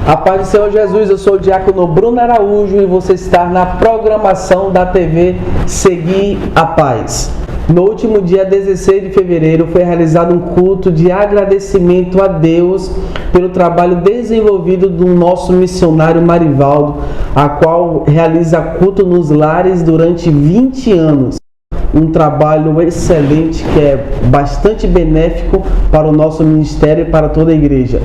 A paz do Senhor Jesus, eu sou o diácono Bruno Araújo e você está na programação da TV Seguir a Paz. No último dia 16 de fevereiro foi realizado um culto de agradecimento a Deus pelo trabalho desenvolvido do nosso missionário Marivaldo, a qual realiza culto nos lares durante 20 anos. Um trabalho excelente que é bastante benéfico para o nosso ministério e para toda a igreja.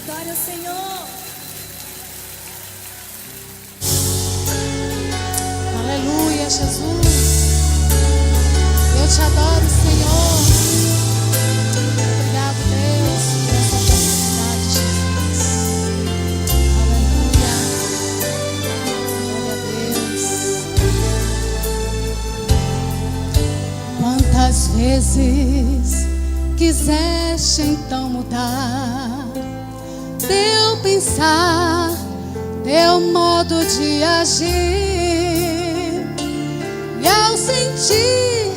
Adore o Senhor. Aleluia, Jesus. Eu te adoro, Senhor. Obrigado, Deus, por essa oportunidade, Jesus. Aleluia. Glória a Deus. Quantas vezes quiseste então mudar teu pensar, teu modo de agir, e ao sentir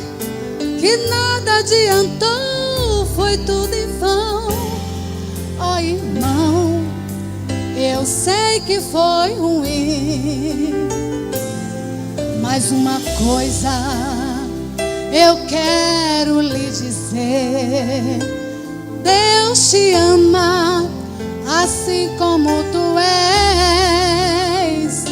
que nada adiantou, foi tudo em vão. Ó irmão, eu sei que foi ruim, Mas uma coisa eu quero lhe dizer: Deus te ama assim como tu és.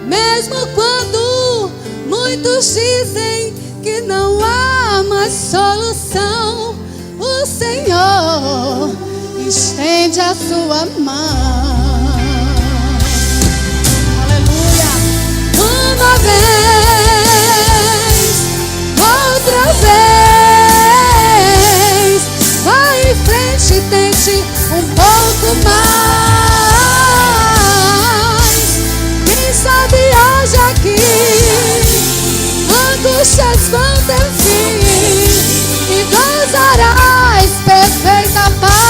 Mesmo quando muitos dizem que não há mais solução, o Senhor estende a sua mão. Aleluia. Uma vez, outra vez, vai em frente e tente um pouco mais. Quem sabe hoje aqui angústias vão ter fim e gozarás perfeita paz.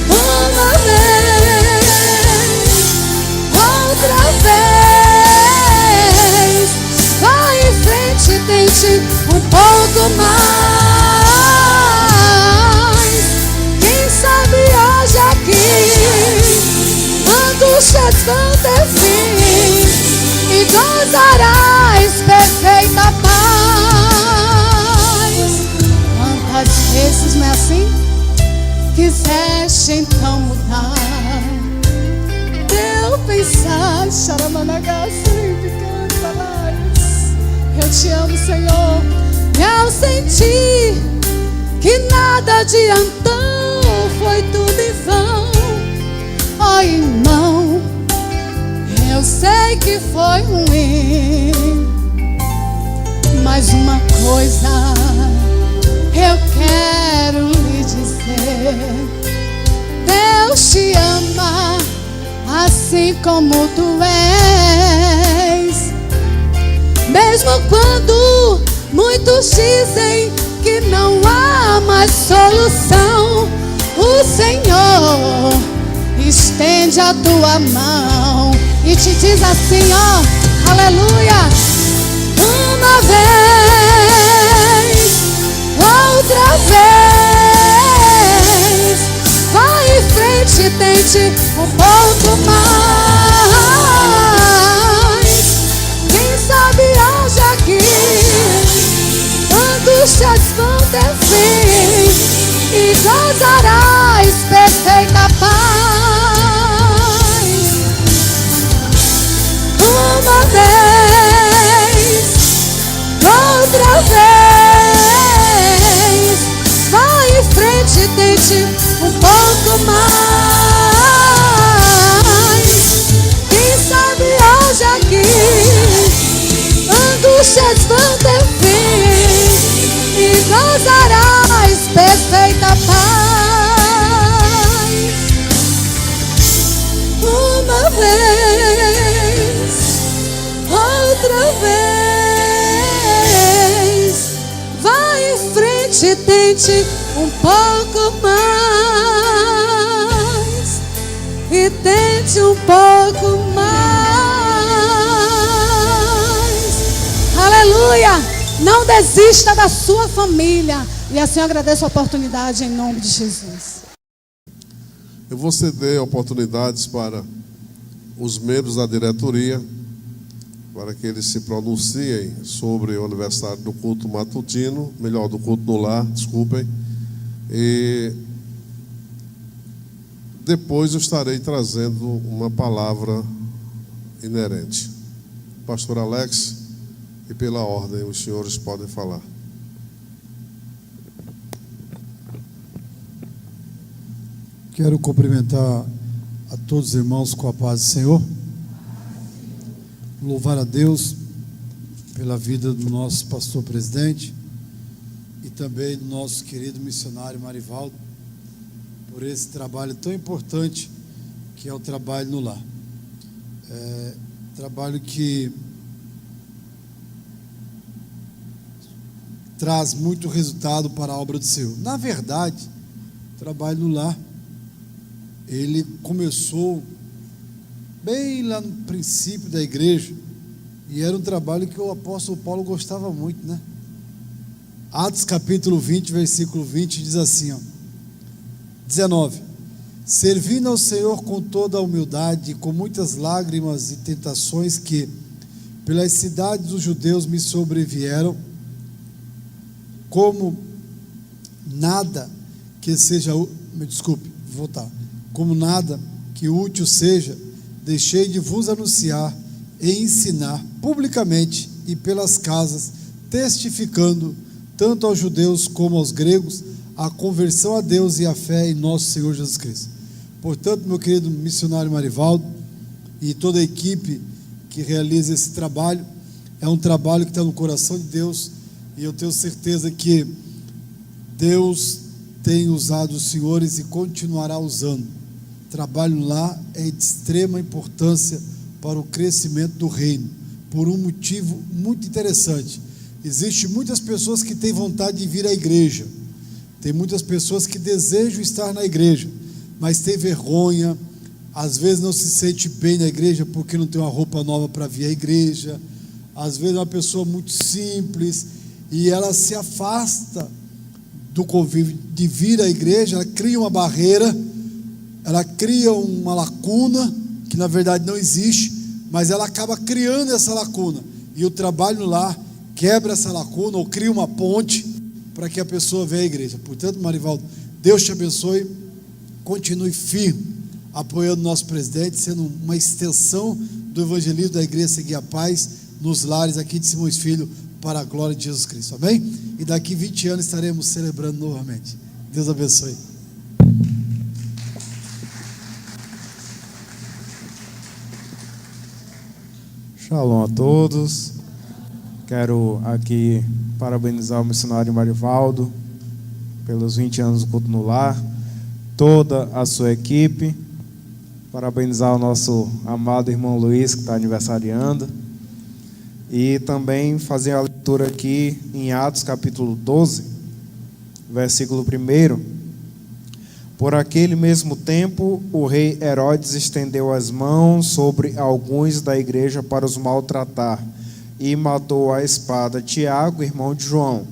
Uma vez, outra vez, vai em frente e tente um pouco mais. Quem sabe hoje aqui angústias vão ter fim e gozarás perfeita paz. Quantas vezes não é assim? Quiseste então mudar, deu pensar, eu te amo, Senhor. E ao sentir que nada adiantou, foi tudo em vão. Ó irmão, eu sei que foi ruim, mas uma coisa eu quero lhe dizer: Deus te ama assim como tu és. Mesmo quando muitos dizem que não há mais solução, o Senhor estende a tua mão e te diz assim, ó, aleluia. Uma vez, outra vez, vai em frente e tente um pouco mais. Quem sabe hoje aqui angústias vão ter fim e gozarás perfeita paz. Uma vez, outra vez, vai em frente e tente um pouco mais. Quem sabe hoje aqui angústias vão ter fim e gozarás perfeita paz. Uma vez, outra vez, vai em frente e tente um pouco mais. E tente um pouco mais. Aleluia! Não desista da sua família. E assim eu agradeço a oportunidade em nome de Jesus. Eu vou ceder oportunidades para os membros da diretoria, para que eles se pronunciem sobre o aniversário do culto matutino, melhor, do culto no lar, desculpem. E depois eu estarei trazendo uma palavra inerente. Pastor Alex, e pela ordem, os senhores podem falar. Quero cumprimentar a todos os irmãos com a paz do Senhor. Louvar a Deus pela vida do nosso pastor presidente e também do nosso querido missionário Marivaldo, por esse trabalho tão importante que é o trabalho no lar. Trabalho que traz muito resultado para a obra do Senhor. Na verdade, o trabalho no lar, ele começou bem lá no princípio da igreja, e era um trabalho que o apóstolo Paulo gostava muito, né? Atos capítulo 20, versículo 20, diz assim, ó, 19: servindo ao Senhor com toda a humildade, com muitas lágrimas e tentações que, pelas cidades dos judeus, me sobrevieram, como nada que seja, como nada que útil seja, deixei de vos anunciar e ensinar publicamente e pelas casas, testificando tanto aos judeus como aos gregos a conversão a Deus e a fé em nosso Senhor Jesus Cristo. Portanto, meu querido missionário Marivaldo e toda a equipe que realiza esse trabalho, é um trabalho que está no coração de Deus, e eu tenho certeza que Deus tem usado os senhores e continuará usando. O trabalho lá é de extrema importância para o crescimento do reino, por um motivo muito interessante. Existem muitas pessoas que têm vontade de vir à igreja, tem muitas pessoas que desejam estar na igreja, mas tem vergonha, às vezes não se sente bem na igreja porque não tem uma roupa nova para vir à igreja, às vezes é uma pessoa muito simples e ela se afasta do convívio de vir à igreja, ela cria uma barreira, ela cria uma lacuna que na verdade não existe, mas ela acaba criando essa lacuna, e o trabalho lá quebra essa lacuna ou cria uma ponte para que a pessoa venha à igreja. Portanto, Marivaldo, Deus te abençoe, continue firme, apoiando o nosso presidente, sendo uma extensão do evangelismo da igreja Seguir a Paz, nos lares aqui de Simões Filho, para a glória de Jesus Cristo, amém? E daqui 20 anos estaremos celebrando novamente. Deus abençoe. Shalom a todos. Quero aqui parabenizar o missionário Marivaldo pelos 20 anos do culto no lar, toda a sua equipe, parabenizar o nosso amado irmão Luiz, que está aniversariando, e também fazer a leitura aqui em Atos capítulo 12, versículo 1. Por aquele mesmo tempo, o rei Herodes estendeu as mãos sobre alguns da igreja para os maltratar, e matou à espada Tiago, irmão de João.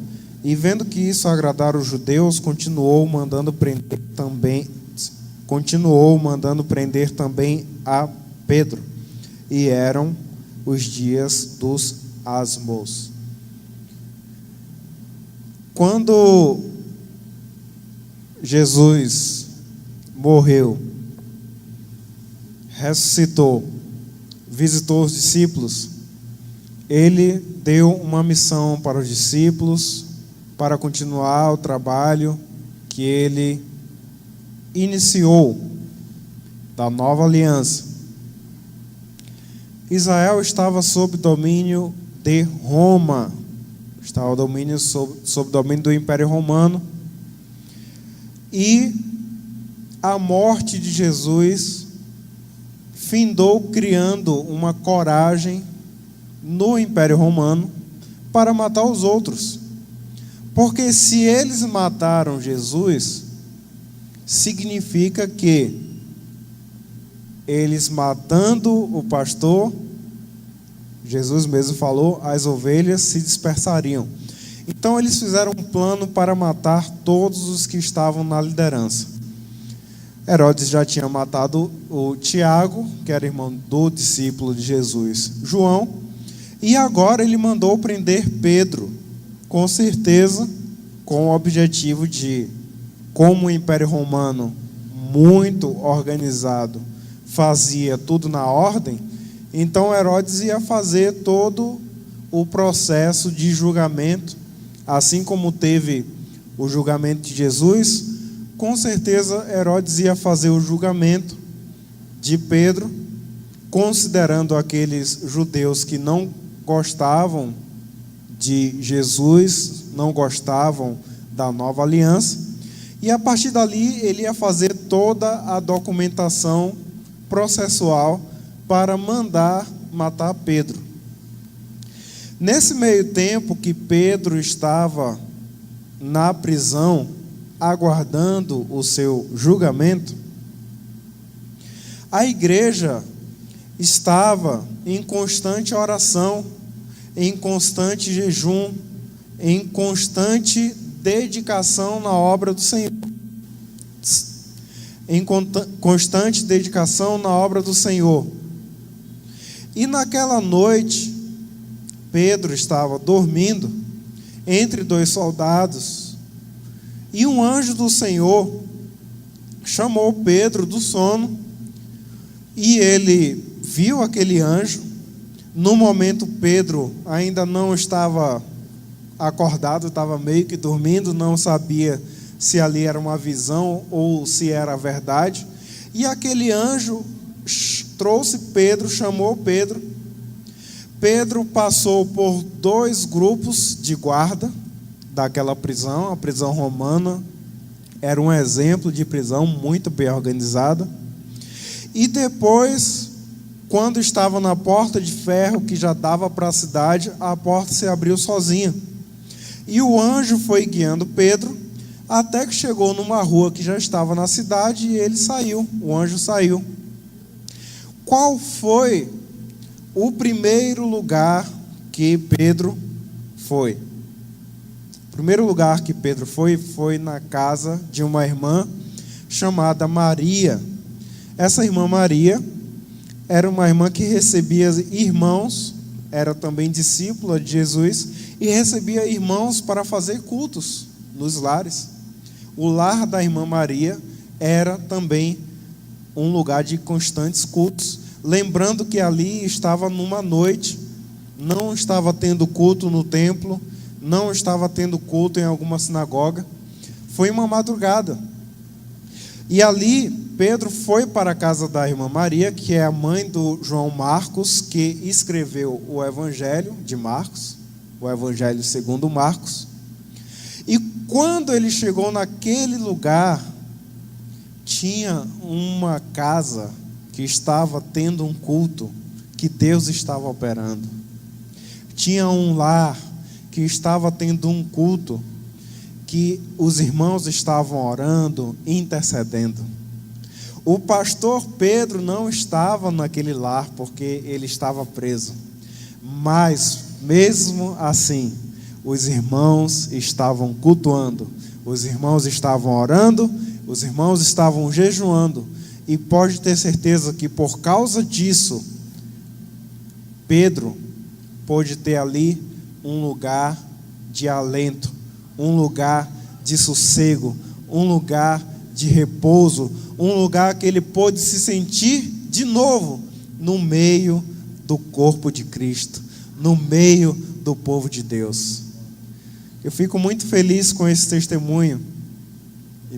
E vendo que isso agradara os judeus, continuou mandando prender também a Pedro. E eram os dias dos asmos. Quando Jesus morreu, ressuscitou, visitou os discípulos, ele deu uma missão para os discípulos, para continuar o trabalho que ele iniciou, da nova aliança. Israel estava sob domínio de Roma, estava sob domínio do Império Romano, e a morte de Jesus findou criando uma coragem no Império Romano para matar os outros, porque se eles mataram Jesus, significa que eles matando o pastor, Jesus mesmo falou, as ovelhas se dispersariam. Então eles fizeram um plano para matar todos os que estavam na liderança. Herodes já tinha matado o Tiago, que era irmão do discípulo de Jesus, João, e agora ele mandou prender Pedro, com certeza com o objetivo de, como o Império Romano, muito organizado, fazia tudo na ordem, então Herodes ia fazer todo o processo de julgamento, assim como teve o julgamento de Jesus, com certeza Herodes ia fazer o julgamento de Pedro, considerando aqueles judeus que não gostavam de Jesus, não gostavam da nova aliança, e a partir dali ele ia fazer toda a documentação processual para mandar matar Pedro. Nesse meio tempo que Pedro estava na prisão, aguardando o seu julgamento, a igreja estava em constante oração, em constante jejum, em constante dedicação na obra do Senhor. em constante dedicação na obra do Senhor. E naquela noite, Pedro estava dormindo entre dois soldados, e um anjo do Senhor chamou Pedro do sono, e ele viu aquele anjo. No momento, Pedro ainda não estava acordado, estava meio que dormindo, não sabia se ali era uma visão ou se era verdade. E aquele anjo trouxe Pedro, chamou Pedro. Pedro passou por 2 grupos de guarda daquela prisão. A prisão romana era um exemplo de prisão muito bem organizada. E depois, quando estava na porta de ferro que já dava para a cidade, a porta se abriu sozinha. E o anjo foi guiando Pedro até que chegou numa rua que já estava na cidade, e ele saiu, o anjo saiu. Qual foi o primeiro lugar que Pedro foi? O primeiro lugar que Pedro foi na casa de uma irmã chamada Maria. Essa irmã Maria era uma irmã que recebia irmãos, era também discípula de Jesus, e recebia irmãos para fazer cultos nos lares. O lar da irmã Maria era também um lugar de constantes cultos. Lembrando que ali estava numa noite, não estava tendo culto no templo, não estava tendo culto em alguma sinagoga. Foi uma madrugada. E ali, Pedro foi para a casa da irmã Maria, que é a mãe do João Marcos, que escreveu o Evangelho de Marcos, o Evangelho segundo Marcos. E quando ele chegou naquele lugar, tinha uma casa que estava tendo um culto, que Deus estava operando. Tinha um lar que estava tendo um culto, que os irmãos estavam orando, intercedendo. O pastor Pedro não estava naquele lar porque ele estava preso. Mas, mesmo assim, os irmãos estavam cultuando, os irmãos estavam orando, os irmãos estavam jejuando. E pode ter certeza que por causa disso, Pedro pôde ter ali um lugar de alento, um lugar de sossego, um lugar de repouso, um lugar que ele pôde se sentir de novo no meio do corpo de Cristo, no meio do povo de Deus. Eu fico muito feliz com esse testemunho,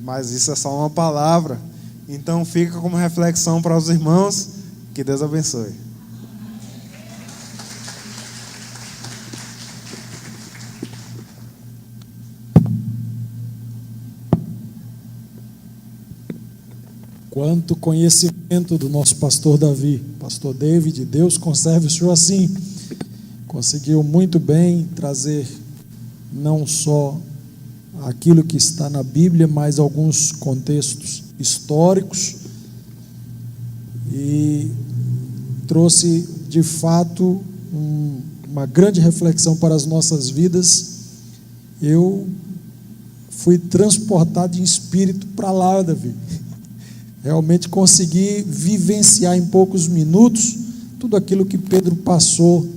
mas isso é só uma palavra. Então fica como reflexão para os irmãos. Que Deus abençoe. Quanto conhecimento do nosso pastor Davi, pastor David, Deus conserve o senhor assim. Conseguiu muito bem trazer não só aquilo que está na Bíblia, mas alguns contextos históricos, e trouxe de fato uma grande reflexão para as nossas vidas. Eu fui transportado em espírito para lá, Davi. Realmente consegui vivenciar em poucos minutos tudo aquilo que Pedro passou,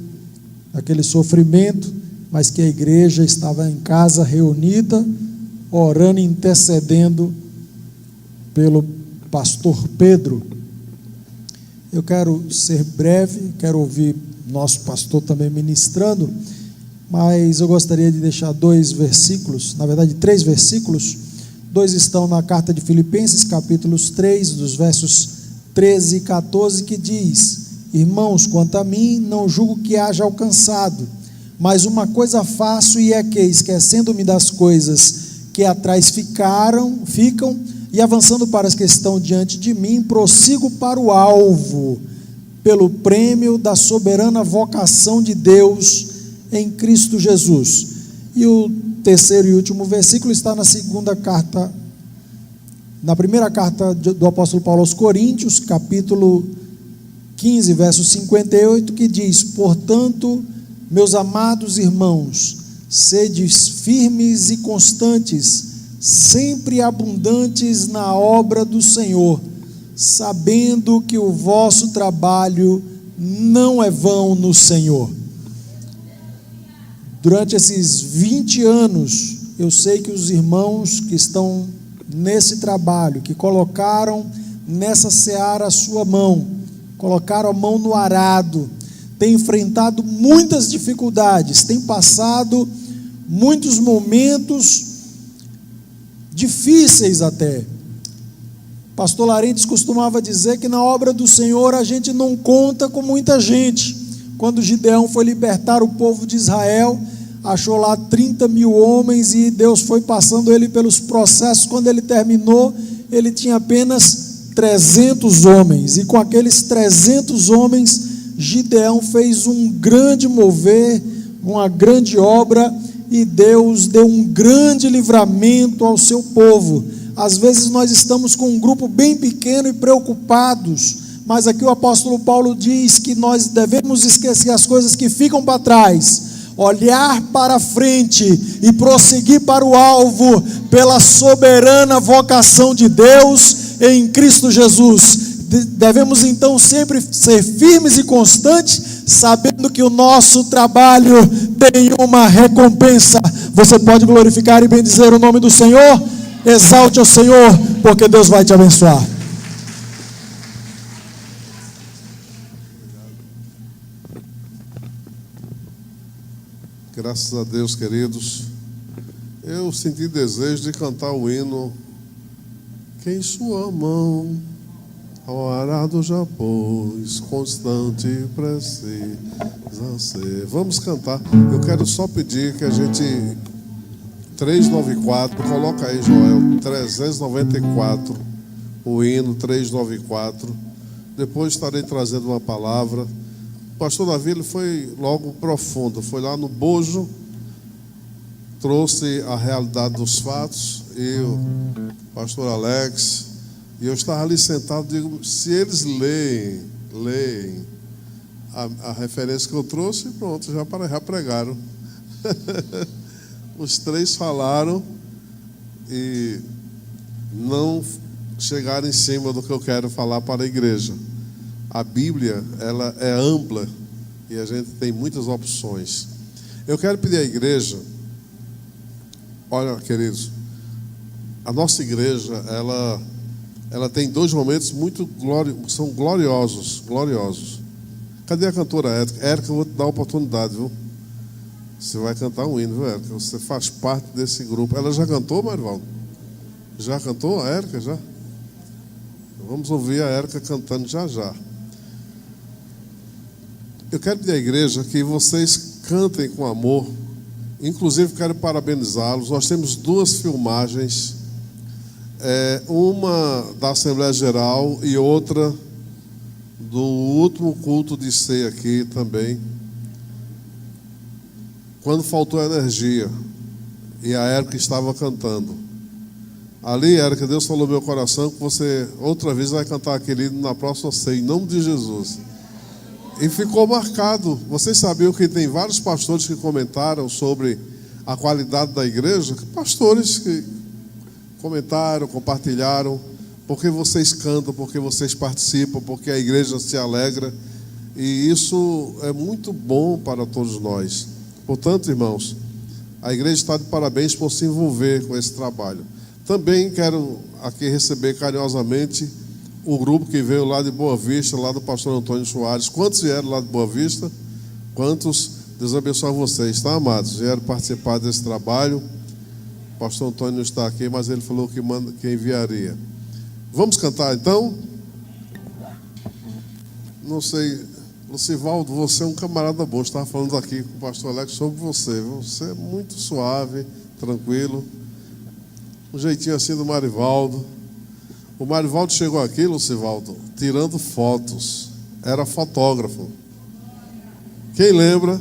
aquele sofrimento, mas que a igreja estava em casa reunida, orando e intercedendo pelo pastor Pedro. Eu quero ser breve, quero ouvir nosso pastor também ministrando, mas eu gostaria de deixar 2 versículos, na verdade 3 versículos. 2 estão na carta de Filipenses, capítulos 3, dos versos 13 e 14, que diz: irmãos, quanto a mim, não julgo que haja alcançado, mas uma coisa faço, e é que, esquecendo-me das coisas que atrás ficam, e avançando para as que estão diante de mim, prossigo para o alvo, pelo prêmio da soberana vocação de Deus em Cristo Jesus. E o terceiro e último versículo está na primeira carta do apóstolo Paulo aos Coríntios, capítulo 15, verso 58, que diz: portanto, meus amados irmãos, sedes firmes e constantes, sempre abundantes na obra do Senhor, sabendo que o vosso trabalho não é vão no Senhor. Durante esses 20 anos, eu sei que os irmãos que estão nesse trabalho, que colocaram nessa seara a sua mão, colocaram a mão no arado, têm enfrentado muitas dificuldades, têm passado muitos momentos difíceis até. Pastor Larentes costumava dizer que na obra do Senhor a gente não conta com muita gente. Quando Gideão foi libertar o povo de Israel, achou lá 30 mil homens e Deus foi passando ele pelos processos. Quando ele terminou, ele tinha apenas 300 homens, e com aqueles 300 homens, Gideão fez um grande mover, uma grande obra, e Deus deu um grande livramento ao seu povo. Às vezes nós estamos com um grupo bem pequeno e preocupados, mas aqui o apóstolo Paulo diz que nós devemos esquecer as coisas que ficam para trás, olhar para frente e prosseguir para o alvo, pela soberana vocação de Deus em Cristo Jesus. Devemos então sempre ser firmes e constantes, sabendo que o nosso trabalho tem uma recompensa. Você pode glorificar e bendizer o nome do Senhor? Exalte ao Senhor, porque Deus vai te abençoar. Graças a Deus, queridos. Eu senti desejo de cantar o hino "Quem sua mão ao arado já pôs, constante precisa ser". Vamos cantar. Eu quero só pedir que a gente 394, coloca aí, Joel, 394, o hino 394. Depois estarei trazendo uma palavra. O pastor Davi, ele foi logo profundo, foi lá no bojo, trouxe a realidade dos fatos, e o pastor Alex, e eu estava ali sentado, digo, se eles leem a referência que eu trouxe, pronto, já pregaram. Os três falaram e não chegaram em cima do que eu quero falar para a igreja. A Bíblia, ela é ampla e a gente tem muitas opções. Eu quero pedir à igreja, olha, queridos, a nossa igreja, ela tem dois momentos muito são gloriosos. Cadê a cantora Érica? Érica, eu vou te dar a oportunidade, viu? Você vai cantar um hino, viu, Érica? Você faz parte desse grupo. Ela já cantou, Marivaldo? Já cantou a Érica? Já? Vamos ouvir a Érica cantando já. Eu quero pedir à igreja que vocês cantem com amor. Inclusive, quero parabenizá-los. Nós temos duas filmagens. Uma da Assembleia Geral e outra do último culto de ceia aqui também. Quando faltou energia e a Érica estava cantando. Ali, Érica, Deus falou no meu coração que você outra vez vai cantar aquele hino na próxima ceia, em nome de Jesus. E ficou marcado. Vocês sabiam que tem vários pastores que comentaram sobre a qualidade da igreja? Pastores que comentaram, compartilharam, porque vocês cantam, porque vocês participam, porque a igreja se alegra. E isso é muito bom para todos nós. Portanto, irmãos, a igreja está de parabéns por se envolver com esse trabalho. Também quero aqui receber carinhosamente o grupo que veio lá de Boa Vista, lá do pastor Antônio Soares. Quantos vieram lá de Boa Vista? Quantos? Deus abençoe vocês, tá, amados? Vieram participar desse trabalho. O pastor Antônio não está aqui, mas ele falou que enviaria. Vamos cantar então? Não sei, Lucivaldo, você é um camarada bom. Estava falando aqui com o pastor Alex sobre você. Você é muito suave, tranquilo. Um jeitinho assim do Marivaldo. O Marivaldo chegou aqui, Lucivaldo, tirando fotos. Era fotógrafo. Quem lembra?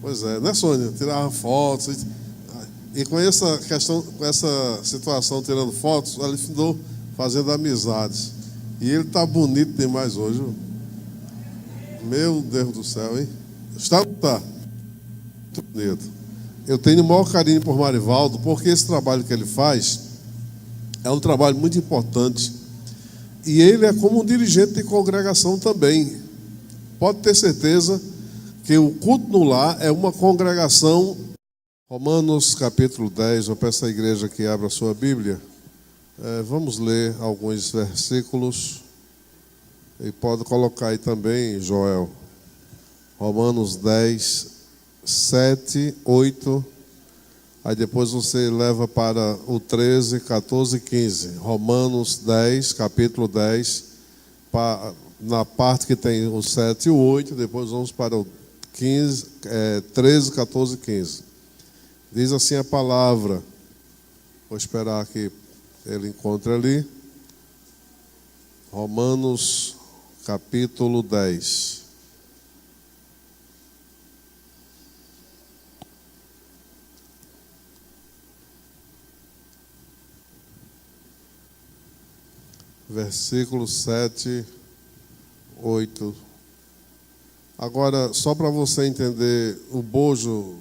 Pois é, né, Sônia? Tirava fotos. E com essa questão, com essa situação tirando fotos, ele ficou fazendo amizades. E ele está bonito demais hoje. Meu Deus do céu, hein? Está? Muito bonito. eu tenho o maior carinho por Marivaldo, porque esse trabalho que ele faz é um trabalho muito importante. E ele é como um dirigente de congregação também. Pode ter certeza que o culto no lar é uma congregação. Romanos capítulo 10, eu peço à igreja que abra a sua Bíblia. Vamos ler alguns versículos. E pode colocar aí também, Joel. Romanos 10, 7, 8. Aí depois você leva para o 13, 14 e 15. Romanos 10, capítulo 10, na parte que tem o 7 e o 8. Depois vamos para o 15, 13, 14 e 15. Diz assim a palavra. Vou esperar que ele encontre ali. Romanos capítulo 10. Versículo 7, 8. Agora, só para você entender o bojo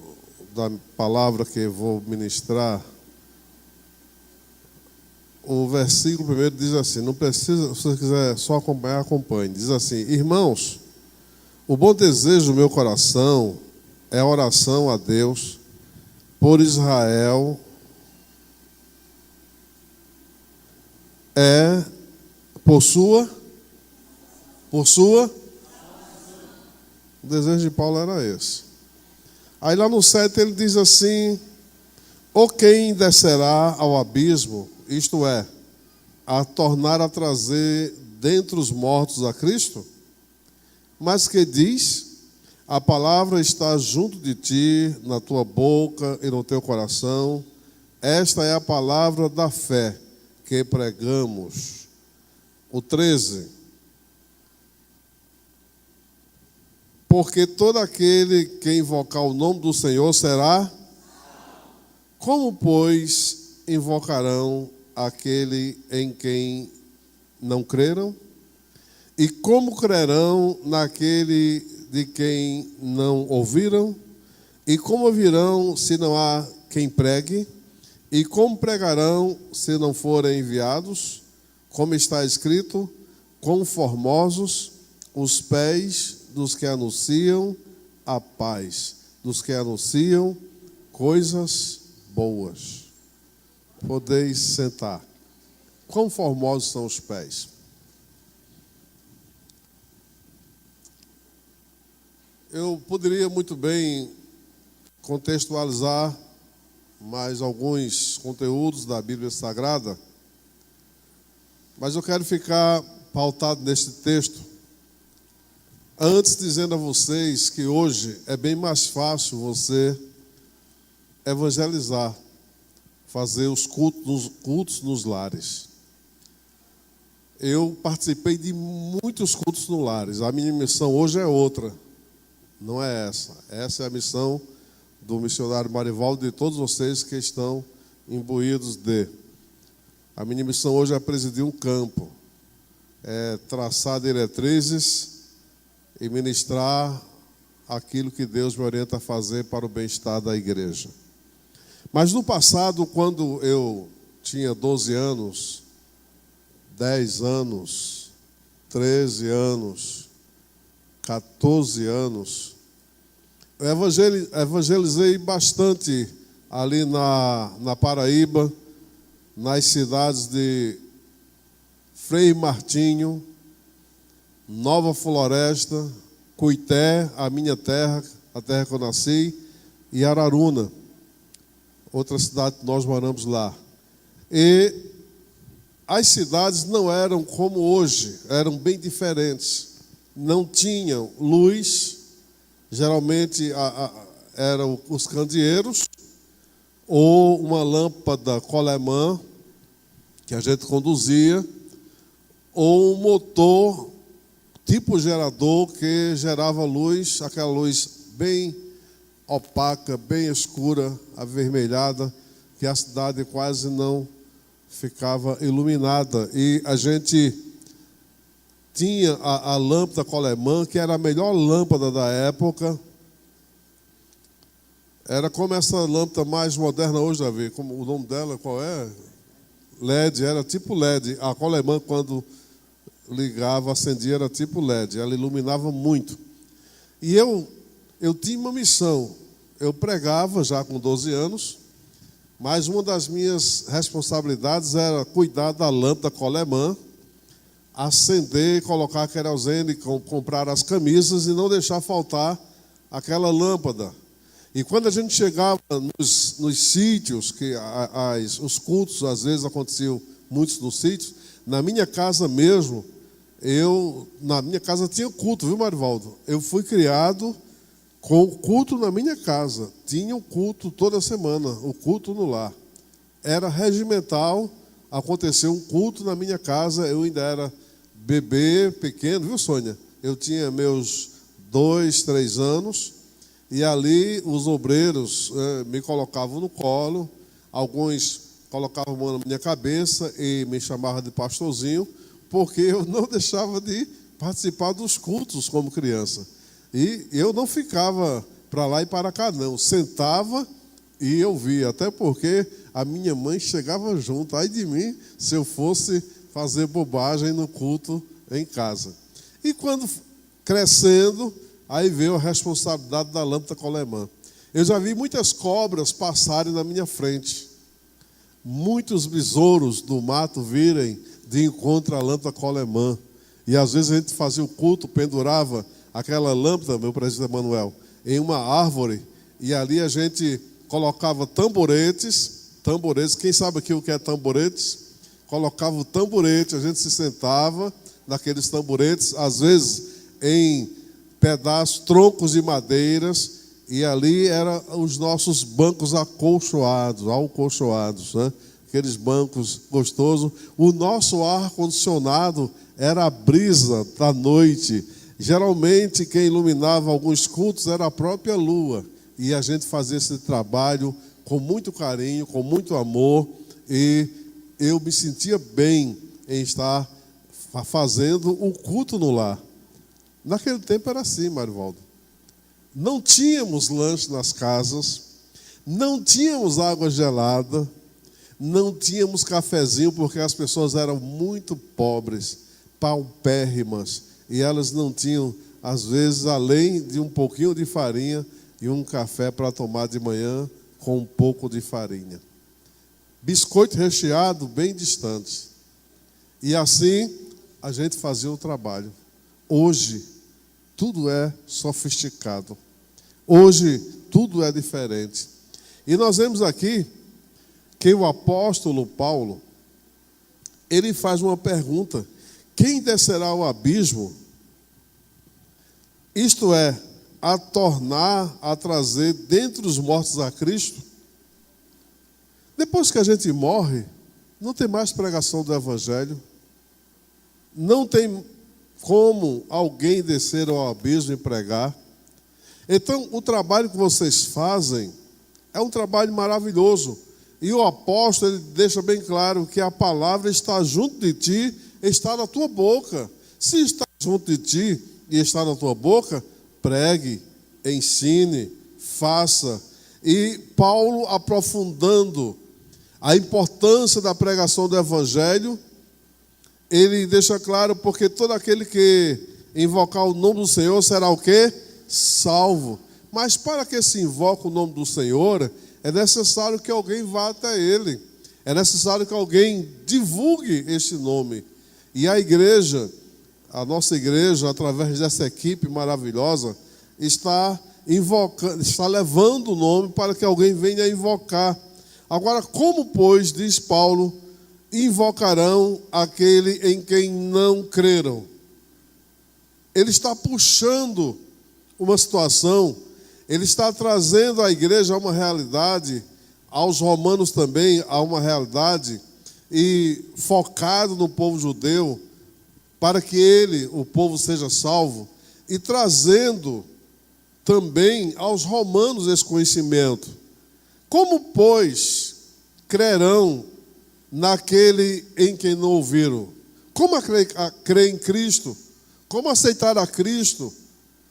da palavra que eu vou ministrar, o versículo primeiro diz assim, não precisa, se você quiser só acompanhar, acompanhe. Diz assim: irmãos, o bom desejo do meu coração é a oração a Deus por Israel, por sua, o desejo de Paulo era esse. Aí lá no 7 ele diz assim: ou quem descerá ao abismo, isto é, a tornar a trazer dentre os mortos a Cristo? Mas que diz: a palavra está junto de ti, na tua boca e no teu coração. Esta é a palavra da fé que pregamos. O 13. Porque todo aquele que invocar o nome do Senhor será. Como, pois, invocarão aquele em quem não creram? E como crerão naquele de quem não ouviram? E como ouvirão se não há quem pregue? E como pregarão se não forem enviados? Como está escrito: quão formosos os pés dos que anunciam a paz, dos que anunciam coisas boas. Podeis sentar. Quão formosos são os pés? Eu poderia muito bem contextualizar mais alguns conteúdos da Bíblia Sagrada, mas eu quero ficar pautado neste texto. Antes, dizendo a vocês que hoje é bem mais fácil você evangelizar, fazer os cultos nos lares. Eu participei de muitos cultos nos lares. A minha missão hoje é outra, não é essa. Essa é a missão do missionário Marivaldo e de todos vocês que estão imbuídos de. A minha missão hoje é presidir um campo, é traçar diretrizes e ministrar aquilo que Deus me orienta a fazer para o bem-estar da igreja. Mas no passado, quando eu tinha 12 anos, 10 anos, 13 anos, 14 anos, eu evangelizei bastante ali na Paraíba, nas cidades de Frei Martinho, Nova Floresta, Cuité, a minha terra, a terra que eu nasci, e Araruna, outra cidade que nós moramos lá. E as cidades não eram como hoje, eram bem diferentes. Não tinham luz, geralmente eram os candeeiros, ou uma lâmpada colemã, que a gente conduzia, ou um motor tipo gerador que gerava luz, aquela luz bem opaca, bem escura, avermelhada, que a cidade quase não ficava iluminada. E a gente tinha a lâmpada colemã, que era a melhor lâmpada da época. Era como essa lâmpada mais moderna hoje, Davi. Como o nome dela, qual é? LED, era tipo LED. A Coleman, quando ligava, acendia, era tipo LED. Ela iluminava muito. E eu tinha uma missão. Eu pregava já com 12 anos, mas uma das minhas responsabilidades era cuidar da lâmpada Coleman, acender, colocar querosene, comprar as camisas e não deixar faltar aquela lâmpada. E quando a gente chegava nos sítios, que os cultos às vezes aconteciam muitos nos sítios, na minha casa mesmo, na minha casa tinha culto, viu, Marivaldo? Eu fui criado com o culto na minha casa. Tinha um culto toda semana, o culto no lar. Era regimental, aconteceu um culto na minha casa, eu ainda era bebê, pequeno, viu, Sônia? Eu tinha meus 2, 3 anos, e ali os obreiros me colocavam no colo, alguns colocavam a mão na minha cabeça e me chamavam de pastorzinho, porque eu não deixava de participar dos cultos como criança. E eu não ficava para lá e para cá, não. Sentava e eu via, até porque a minha mãe chegava junto. Ai de mim, se eu fosse fazer bobagem no culto em casa. E quando crescendo, aí veio a responsabilidade da lâmpada Coleman. Eu já vi muitas cobras passarem na minha frente. Muitos besouros do mato virem de encontro à lâmpada Coleman. E às vezes a gente fazia o culto, pendurava aquela lâmpada, meu presidente Emanuel, em uma árvore, e ali a gente colocava tamboretes, quem sabe aqui o que é tamboretes? Colocava o tamborete, a gente se sentava naqueles tamboretes, às vezes em pedaços, troncos de madeiras, e ali eram os nossos bancos acolchoados, né? Aqueles bancos gostosos. O nosso ar-condicionado era a brisa da noite. Geralmente quem iluminava alguns cultos era a própria lua. E a gente fazia esse trabalho com muito carinho, com muito amor. E eu me sentia bem em estar fazendo o culto no lar. Naquele tempo era assim, Marivaldo. Não tínhamos lanche nas casas, não tínhamos água gelada, não tínhamos cafezinho, porque as pessoas eram muito pobres, paupérrimas, e elas não tinham, às vezes, além de um pouquinho de farinha e um café para tomar de manhã com um pouco de farinha. Biscoito recheado bem distante. E assim a gente fazia o trabalho. Hoje, tudo é sofisticado. Hoje, tudo é diferente. E nós vemos aqui que o apóstolo Paulo, ele faz uma pergunta: quem descerá ao abismo? Isto é, a trazer dentre os mortos a Cristo? Depois que a gente morre, não tem mais pregação do Evangelho. Não tem como alguém descer ao abismo e pregar. Então, o trabalho que vocês fazem é um trabalho maravilhoso. E o apóstolo ele deixa bem claro que a palavra está junto de ti, está na tua boca. Se está junto de ti e está na tua boca, pregue, ensine, faça. E Paulo, aprofundando a importância da pregação do Evangelho, ele deixa claro, porque todo aquele que invocar o nome do Senhor será o quê? Salvo. Mas para que se invoque o nome do Senhor, é necessário que alguém vá até ele. É necessário que alguém divulgue este nome. E a igreja, a nossa igreja, através dessa equipe maravilhosa, está levando o nome para que alguém venha invocar. Agora, como, pois, diz Paulo, invocarão aquele em quem não creram? Ele está puxando uma situação, ele está trazendo à igreja uma realidade, aos romanos também a uma realidade, e focado no povo judeu, para que o povo seja salvo, e trazendo também aos romanos esse conhecimento. Como, pois, crerão naquele em quem não ouviram? Como crer em Cristo? Como aceitar a Cristo,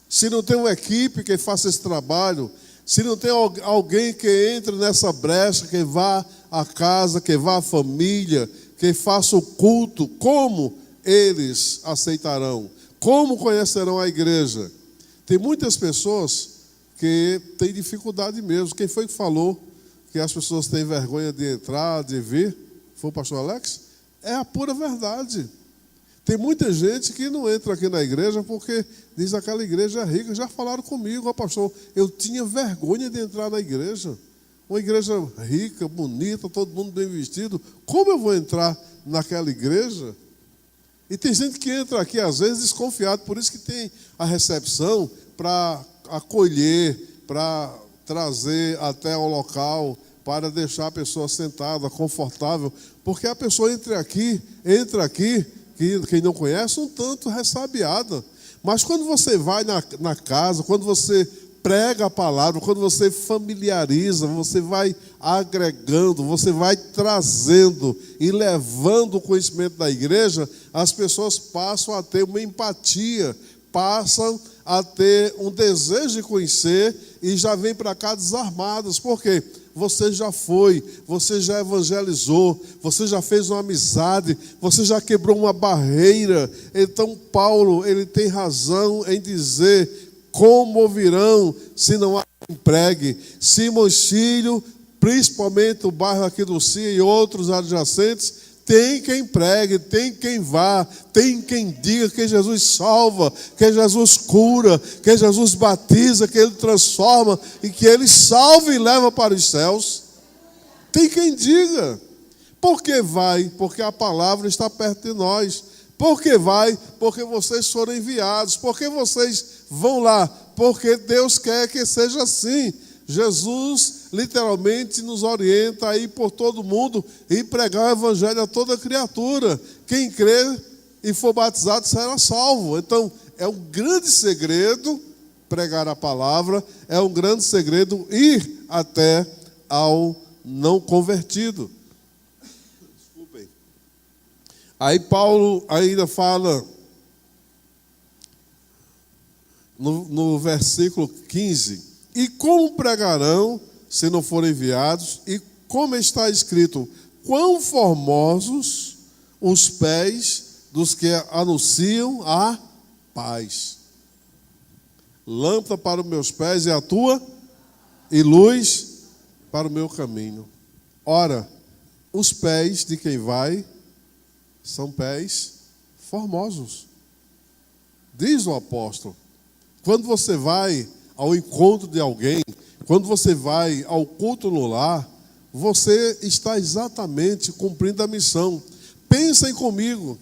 se não tem uma equipe que faça esse trabalho se não tem alguém que entre nessa brecha, que vá à casa, que vá à família, que faça o culto, como eles aceitarão? Como conhecerão a igreja? Tem muitas pessoas que têm dificuldade mesmo. Quem foi que falou que as pessoas têm vergonha de entrar, de vir? Foi o pastor Alex? É a pura verdade. Tem muita gente que não entra aqui na igreja porque diz que aquela igreja é rica. Já falaram comigo, pastor, eu tinha vergonha de entrar na igreja. Uma igreja rica, bonita, todo mundo bem vestido. Como eu vou entrar naquela igreja? E tem gente que entra aqui, às vezes, desconfiado. Por isso que tem a recepção para acolher, para trazer até o local, para deixar a pessoa sentada, confortável. Porque a pessoa entra aqui, que quem não conhece, um tanto ressabiada. Mas quando você vai na casa, quando você prega a palavra, quando você familiariza, você vai agregando, você vai trazendo e levando o conhecimento da igreja, as pessoas passam a ter uma empatia, passam a ter um desejo de conhecer e já vêm para cá desarmadas. Por quê? Você já foi, você já evangelizou, você já fez uma amizade, você já quebrou uma barreira. Então Paulo, ele tem razão em dizer: como ouvirão se não há quem pregue? Simões Filho, principalmente o bairro aqui do Cia e outros adjacentes, tem quem pregue, tem quem vá, tem quem diga que Jesus salva, que Jesus cura, que Jesus batiza, que Ele transforma e que Ele salva e leva para os céus. Tem quem diga. Por que vai? Porque a palavra está perto de nós. Por que vai? Porque vocês foram enviados. Por que vocês vão lá? Porque Deus quer que seja assim. Jesus literalmente nos orienta a ir por todo mundo e pregar o evangelho a toda criatura. Quem crer e for batizado será salvo. Então, é um grande segredo pregar a palavra, é um grande segredo ir até ao não convertido. Desculpem. Aí Paulo ainda fala no versículo 15: e como pregarão se não forem enviados? E como está escrito: quão formosos os pés dos que anunciam a paz. Lâmpada para os meus pés é a tua, e luz para o meu caminho. Ora, os pés de quem vai são pés formosos. Diz o apóstolo: quando você vai ao encontro de alguém, quando você vai ao culto no lar, você está exatamente cumprindo a missão. Pensem comigo,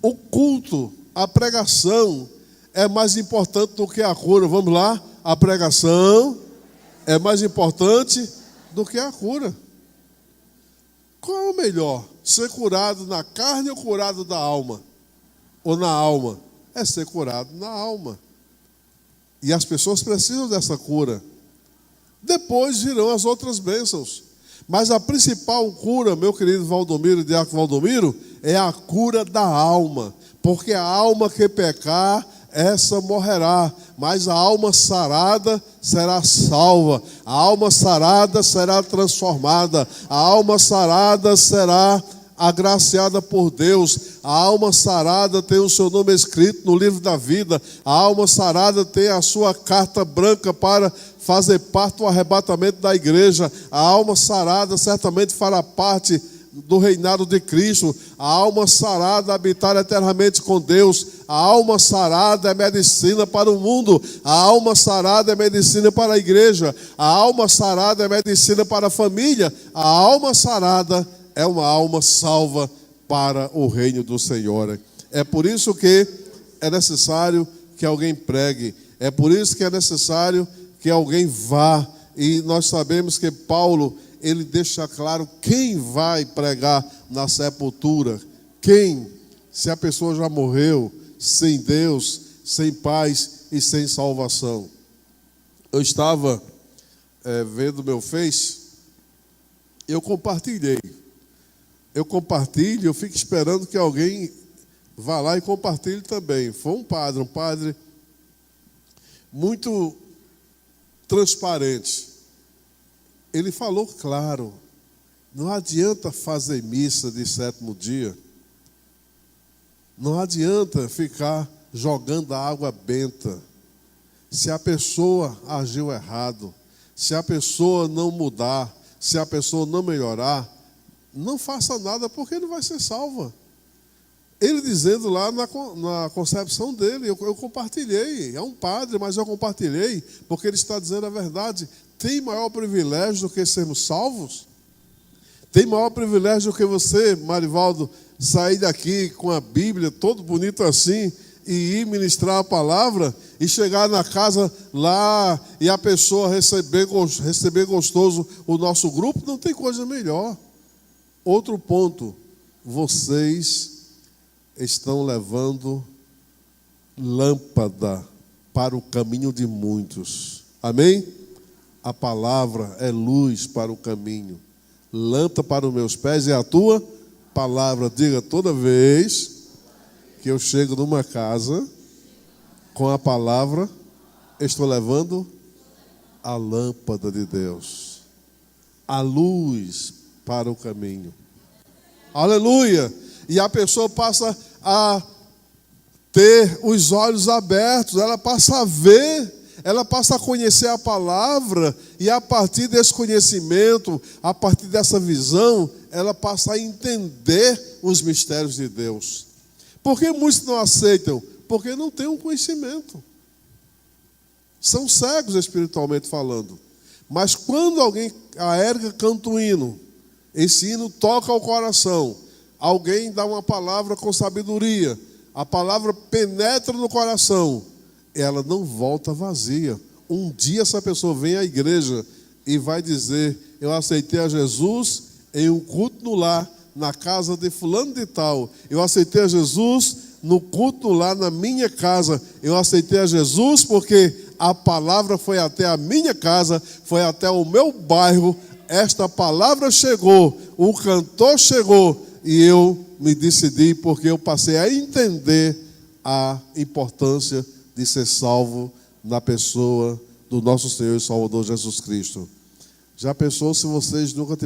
o culto, a pregação é mais importante do que a cura. Vamos lá? A pregação é mais importante do que a cura. Qual é o melhor? Ser curado na carne ou curado da alma? Ou na alma? É ser curado na alma. E as pessoas precisam dessa cura. Depois virão as outras bênçãos. Mas a principal cura, meu querido Valdomiro, diácono Valdomiro, é a cura da alma. Porque a alma que pecar, essa morrerá. Mas a alma sarada será salva. A alma sarada será transformada. A alma sarada será agraciada por Deus. A alma sarada tem o seu nome escrito no livro da vida. A alma sarada tem a sua carta branca para fazer parte do arrebatamento da igreja. A alma sarada certamente fará parte do reinado de Cristo. A alma sarada habitar eternamente com Deus. A alma sarada é medicina para o mundo. A alma sarada é medicina para a igreja. A alma sarada é medicina para a família. A alma sarada é uma alma salva para o reino do Senhor. É por isso que é necessário que alguém pregue. É por isso que é necessário que alguém vá. E nós sabemos que Paulo, ele deixa claro quem vai pregar na sepultura. Quem? Se a pessoa já morreu, sem Deus, sem paz e sem salvação. Eu estava vendo meu Face, eu compartilhei. Eu compartilho, eu fico esperando que alguém vá lá e compartilhe também. Foi um padre muito transparente. Ele falou claro, não adianta fazer missa de 7º dia, não adianta ficar jogando a água benta. Se a pessoa agiu errado, se a pessoa não mudar, se a pessoa não melhorar, não faça nada, porque não vai ser salva. Ele dizendo lá na concepção dele, eu compartilhei, é um padre, mas eu compartilhei, porque ele está dizendo a verdade. Tem maior privilégio do que sermos salvos? Tem maior privilégio do que você, Marivaldo, sair daqui com a Bíblia, todo bonito assim, e ir ministrar a palavra, e chegar na casa lá, e a pessoa receber gostoso o nosso grupo? Não tem coisa melhor. Outro ponto, vocês estão levando lâmpada para o caminho de muitos. Amém? A palavra é luz para o caminho. Lâmpada para os meus pés é a tua palavra. Diga: toda vez que eu chego numa casa com a palavra, estou levando a lâmpada de Deus, a luz para o caminho. Aleluia! E a pessoa passa a ter os olhos abertos, ela passa a ver, ela passa a conhecer a palavra, e a partir desse conhecimento, a partir dessa visão, ela passa a entender os mistérios de Deus. Por que muitos não aceitam? Porque não têm um conhecimento. São cegos espiritualmente falando. Mas quando alguém ergue, canta um hino, esse hino toca o coração, alguém dá uma palavra com sabedoria, a palavra penetra no coração, ela não volta vazia. Um dia essa pessoa vem à igreja e vai dizer: eu aceitei a Jesus em um culto no lar, na casa de fulano de tal. Eu aceitei a Jesus no culto no lar, na minha casa. Eu aceitei a Jesus porque a palavra foi até a minha casa, foi até o meu bairro. Esta palavra chegou, o cantor chegou, e eu me decidi, porque eu passei a entender a importância de ser salvo na pessoa do nosso Senhor e Salvador Jesus Cristo. Já pensou se vocês nunca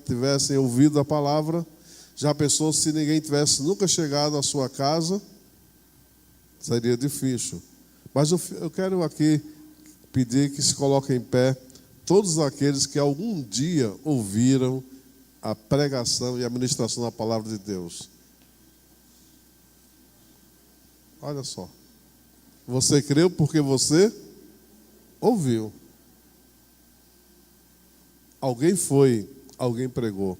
tivessem ouvido a palavra? Já pensou se ninguém tivesse nunca chegado à sua casa? Seria difícil. Mas eu quero aqui pedir que se coloquem em pé todos aqueles que algum dia ouviram a pregação e a ministração da palavra de Deus. Olha só. Você creu porque você ouviu. Alguém foi, alguém pregou.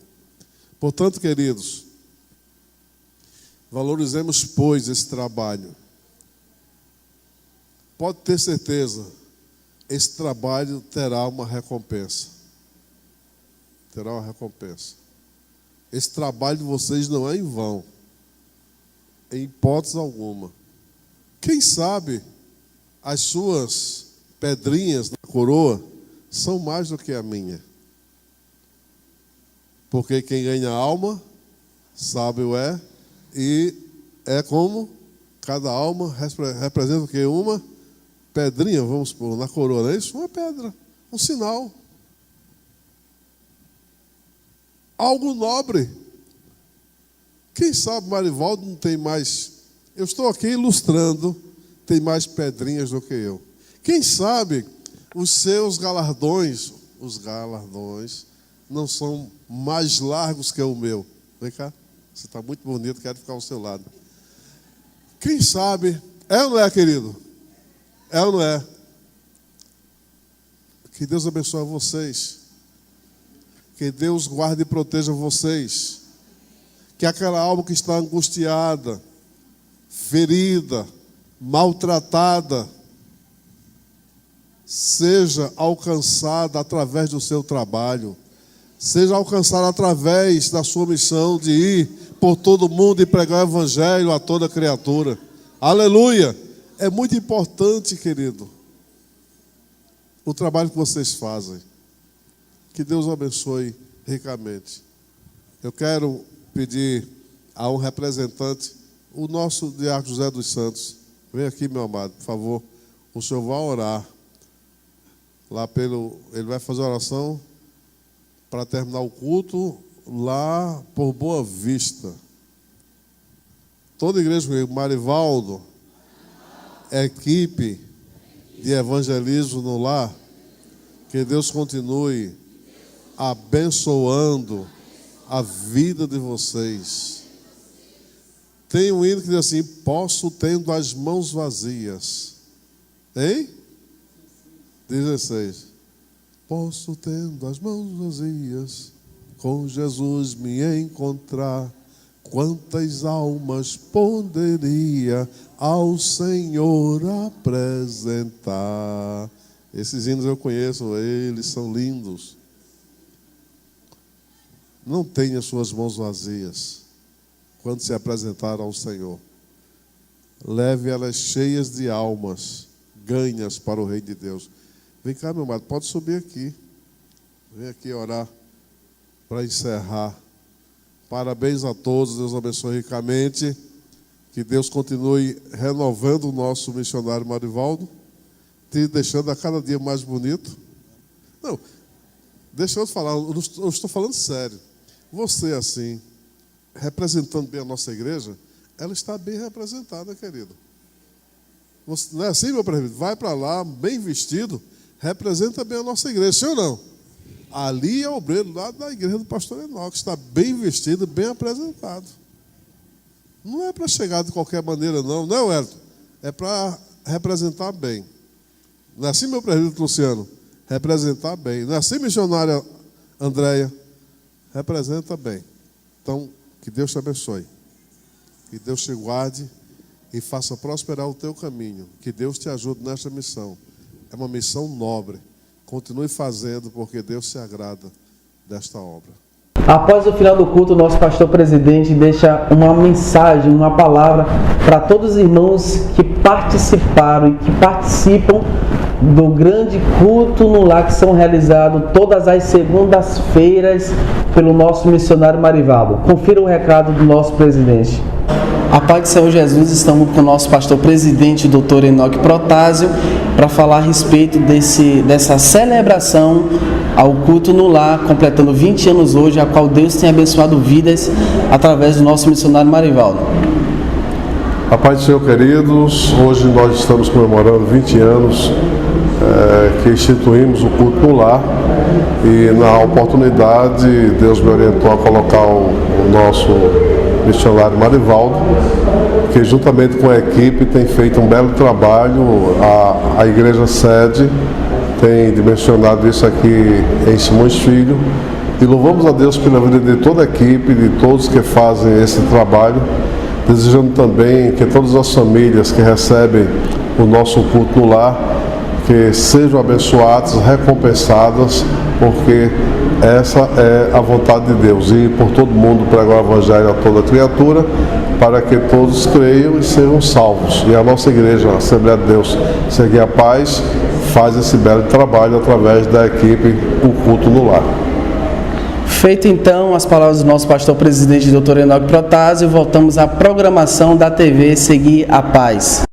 Portanto, queridos, valorizemos, pois, esse trabalho. Pode ter certeza, esse trabalho terá uma recompensa. Terá uma recompensa. Esse trabalho de vocês não é em vão, em hipótese alguma. Quem sabe as suas pedrinhas na coroa são mais do que a minha. Porque quem ganha alma, sábio é, e é como cada alma representa o quê? Uma pedrinha, vamos pôr, na coroa, não é isso? Uma pedra, um sinal. Algo nobre. Quem sabe Marivaldo não tem mais... Eu estou aqui ilustrando, tem mais pedrinhas do que eu. Quem sabe os seus galardões, não são mais largos que o meu. Vem cá, você está muito bonito, quero ficar ao seu lado. Quem sabe, é ou não é, querido? É ou não é? Que Deus abençoe vocês. Que Deus guarde e proteja vocês. Que aquela alma que está angustiada, ferida, maltratada, seja alcançada através do seu trabalho. Seja alcançada através da sua missão de ir por todo mundo e pregar o evangelho a toda criatura. Aleluia! É muito importante, querido, o trabalho que vocês fazem. Que Deus abençoe ricamente. Eu quero pedir a um representante, o nosso diácono José dos Santos. Vem aqui, meu amado, por favor. O senhor vai orar Ele vai fazer oração para terminar o culto lá por Boa Vista. Toda a igreja comigo, Marivaldo, equipe de evangelismo no lar, que Deus continue abençoando a vida de vocês. Tem um hino que diz assim: posso tendo as mãos vazias. Hein? 16. Posso tendo as mãos vazias, com Jesus me encontrar. Quantas almas poderia ao Senhor apresentar? Esses hinos eu conheço, eles são lindos. Não tenha suas mãos vazias quando se apresentar ao Senhor. Leve elas cheias de almas, ganhas para o Reino de Deus. Vem cá, meu amado, pode subir aqui. Vem aqui orar para encerrar. Parabéns a todos, Deus abençoe ricamente. Que Deus continue renovando o nosso missionário Marivaldo, te deixando a cada dia mais bonito. Não, deixa eu falar, eu estou falando sério. Você assim, representando bem a nossa igreja, ela está bem representada, querido. Você, não é assim, meu presbítero? Vai para lá, bem vestido, representa bem a nossa igreja, sim ou não? Ali é o obreiro lá da igreja do pastor Enoque, está bem vestido, bem apresentado. Não é para chegar de qualquer maneira, não, não, Elton? É para representar bem. Não é assim, meu presbítero Luciano? Representar bem. Não é assim, missionária Andréia? Representa bem. Então, que Deus te abençoe. Que Deus te guarde e faça prosperar o teu caminho. Que Deus te ajude nesta missão. É uma missão nobre. Continue fazendo, porque Deus se agrada desta obra. Após o final do culto, o nosso pastor presidente deixa uma mensagem, uma palavra para todos os irmãos que participaram e que participam do grande culto no lar que são realizados todas as segundas-feiras pelo nosso missionário Marivaldo. Confira o recado do nosso presidente. A paz do Senhor Jesus, estamos com o nosso pastor presidente, Dr. Enoque Protásio, para falar a respeito dessa celebração ao culto no lar, completando 20 anos hoje, a qual Deus tem abençoado vidas através do nosso missionário Marivaldo. A paz do Senhor, queridos, hoje nós estamos comemorando 20 anos que instituímos o culto no lar, e na oportunidade Deus me orientou a colocar o nosso missionário Marivaldo, que juntamente com a equipe tem feito um belo trabalho. A igreja sede tem dimensionado isso aqui em Simões Filho, e louvamos a Deus pela vida de toda a equipe, de todos que fazem esse trabalho, desejando também que todas as famílias que recebem o nosso culto no lar, que sejam abençoadas, recompensadas, porque essa é a vontade de Deus, e por todo mundo pregar o evangelho a toda criatura, para que todos creiam e sejam salvos. E a nossa igreja, a Assembleia de Deus Seguir a Paz, faz esse belo trabalho através da equipe O Culto no Lar. Feito então as palavras do nosso pastor presidente, Dr. Enoque Protásio, voltamos à programação da TV Seguir a Paz.